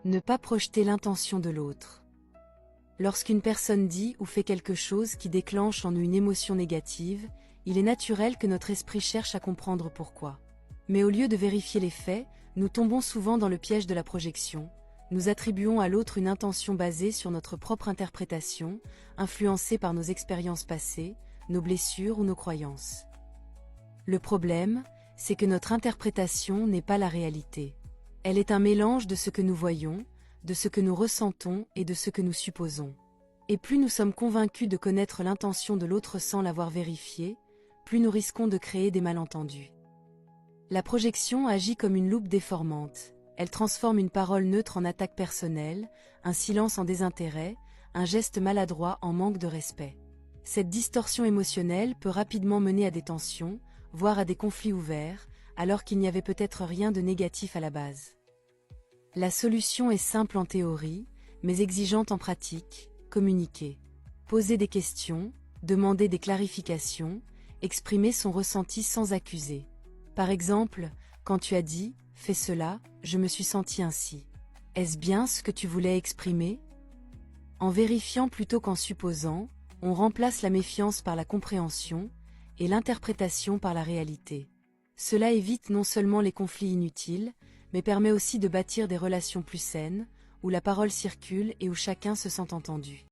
Ne pas projeter l'intention de l'autre. Lorsqu'une personne dit ou fait quelque chose qui déclenche en nous une émotion négative, il est naturel que notre esprit cherche à comprendre pourquoi. Mais au lieu de vérifier les faits, nous tombons souvent dans le piège de la projection. Nous attribuons à l'autre une intention basée sur notre propre interprétation, influencée par nos expériences passées, nos blessures ou nos croyances. Le problème, c'est que notre interprétation n'est pas la réalité. Elle est un mélange de ce que nous voyons, de ce que nous ressentons et de ce que nous supposons. Et plus nous sommes convaincus de connaître l'intention de l'autre sans l'avoir vérifiée, plus nous risquons de créer des malentendus. La projection agit comme une loupe déformante. Elle transforme une parole neutre en attaque personnelle, un silence en désintérêt, un geste maladroit en manque de respect. Cette distorsion émotionnelle peut rapidement mener à des tensions, voire à des conflits ouverts, alors qu'il n'y avait peut-être rien de négatif à la base. La solution est simple en théorie, mais exigeante en pratique: communiquer. Poser des questions, demander des clarifications, exprimer son ressenti sans accuser. Par exemple, quand tu as dit « fais cela », je me suis senti ainsi. Est-ce bien ce que tu voulais exprimer? En vérifiant plutôt qu'en supposant, on remplace la méfiance par la compréhension et l'interprétation par la réalité. Cela évite non seulement les conflits inutiles, mais permet aussi de bâtir des relations plus saines, où la parole circule et où chacun se sent entendu.